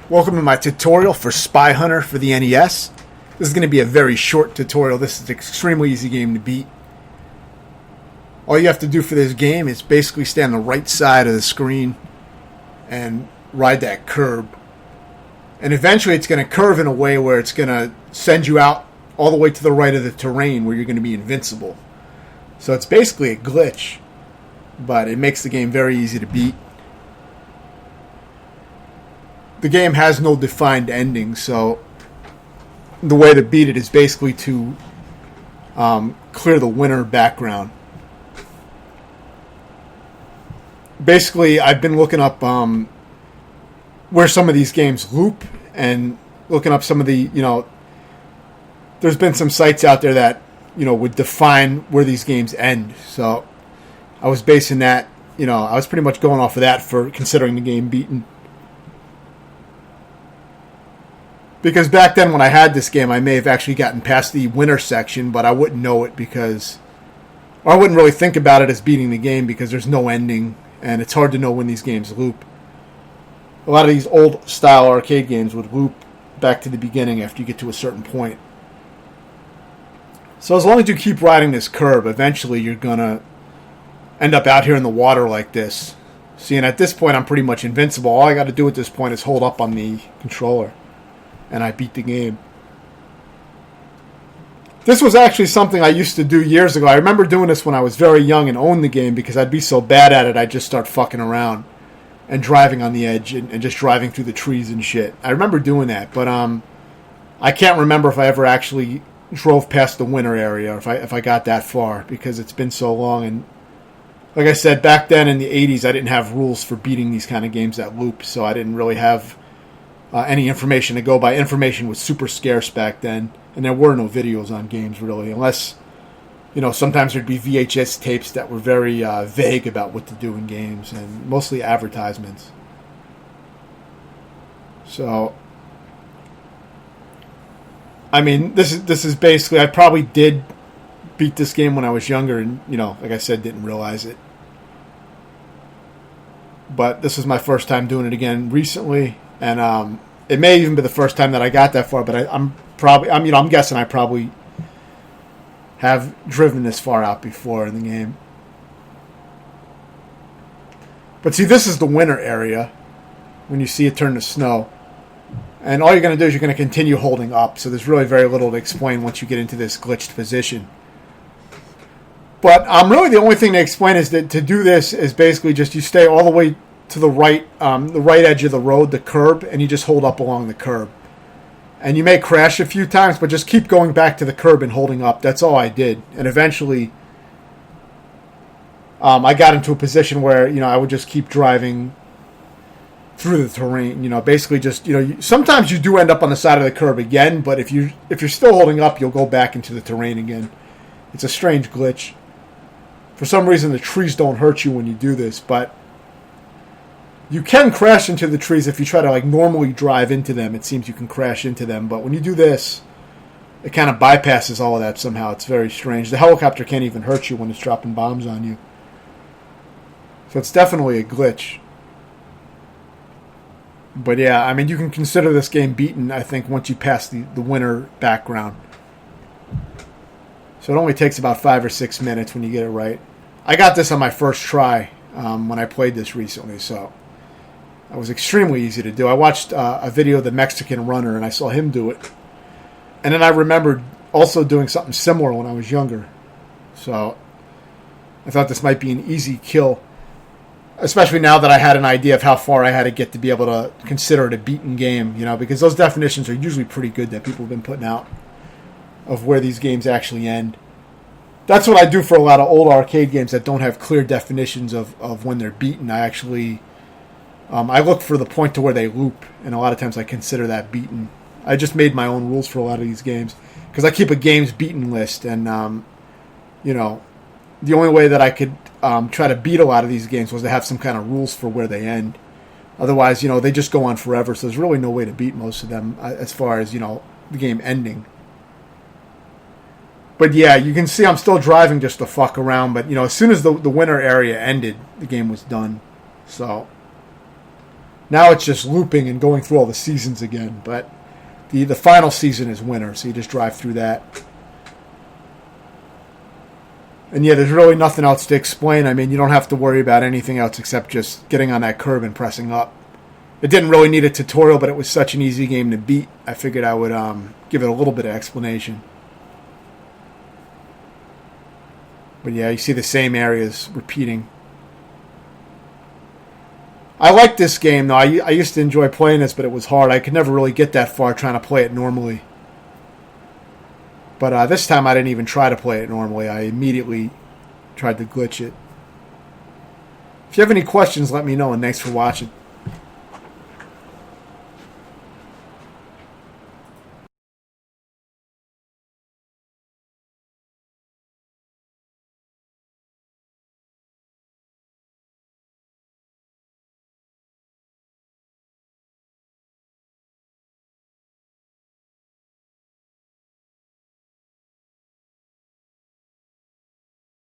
Welcome to my tutorial for Spy Hunter for the NES. This is going to be a very short tutorial. This is an extremely easy game to beat. All you have to do for this game is basically stay on the right side of the screen and ride that curb. And eventually it's going to curve in a way where it's going to send you out all the way to the right of the terrain where you're going to be invincible. So it's basically a glitch, but it makes the game very easy to beat. The game has no defined ending, so the way to beat it is basically to clear the winner background. Basically, I've been looking up where some of these games loop and looking up some of the, there's been some sites out there that, would define where these games end. So I was basing that, I was pretty much going off of that for considering the game beaten. Because back then when I had this game, I may have actually gotten past the winner section, but I wouldn't know it or I wouldn't really think about it as beating the game because there's no ending, and it's hard to know when these games loop. A lot of these old style arcade games would loop back to the beginning after you get to a certain point. So as long as you keep riding this curb, eventually you're going to end up out here in the water like this. See, and at this point I'm pretty much invincible. All I got to do at this point is hold up on the controller, and I beat the game. This was actually something I used to do years ago. I remember doing this when I was very young and owned the game because I'd be so bad at it I'd just start fucking around and driving on the edge and just driving through the trees and shit. I remember doing that, but I can't remember if I ever actually drove past the winter area or if I got that far because it's been so long. And like I said, back then in the 80s I didn't have rules for beating these kind of games that loop, so I didn't really have any information to go by. Information was super scarce back then, and there were no videos on games really, unless, sometimes there'd be VHS tapes that were very vague about what to do in games, and mostly advertisements. So, I mean, this is basically, I probably did beat this game when I was younger, and, like I said, didn't realize it. But this is my first time doing it again recently. And it may even be the first time that I got that far, but I'm guessing I probably have driven this far out before in the game. But see, this is the winter area when you see it turn to snow. And all you're going to do is you're going to continue holding up, so there's really very little to explain once you get into this glitched position. But really the only thing to explain is that to do this is basically just you stay all the way to the right edge of the road, the curb, and you just hold up along the curb. And you may crash a few times, but just keep going back to the curb and holding up. That's all I did. And eventually, I got into a position where, I would just keep driving through the terrain. Basically just, sometimes you do end up on the side of the curb again, but if you're still holding up, you'll go back into the terrain again. It's a strange glitch. For some reason, the trees don't hurt you when you do this, but you can crash into the trees if you try to normally drive into them. It seems you can crash into them, but when you do this, it kind of bypasses all of that somehow. It's very strange. The helicopter can't even hurt you when it's dropping bombs on you. So it's definitely a glitch. But yeah, I mean, you can consider this game beaten, I think, once you pass the winner background. So it only takes about 5 or 6 minutes when you get it right. I got this on my first try when I played this recently, so it was extremely easy to do. I watched a video of the Mexican runner, and I saw him do it. And then I remembered also doing something similar when I was younger. So I thought this might be an easy kill, especially now that I had an idea of how far I had to get to be able to consider it a beaten game, because those definitions are usually pretty good that people have been putting out of where these games actually end. That's what I do for a lot of old arcade games that don't have clear definitions of when they're beaten. I actually I look for the point to where they loop, and a lot of times I consider that beaten. I just made my own rules for a lot of these games because I keep a games beaten list, and the only way that I could try to beat a lot of these games was to have some kind of rules for where they end. Otherwise, they just go on forever, so there's really no way to beat most of them as far as, the game ending. But yeah, you can see I'm still driving just to fuck around, but as soon as the winter area ended, the game was done. So Now it's just looping and going through all the seasons again. But the final season is winter, so you just drive through that. And yeah, there's really nothing else to explain. I mean, you don't have to worry about anything else except just getting on that curb and pressing up. It didn't really need a tutorial, but it was such an easy game to beat. I figured I would give it a little bit of explanation. But yeah, you see the same areas repeating. I like this game, though. I used to enjoy playing this, but it was hard. I could never really get that far trying to play it normally. But this time I didn't even try to play it normally. I immediately tried to glitch it. If you have any questions, let me know, and thanks for watching.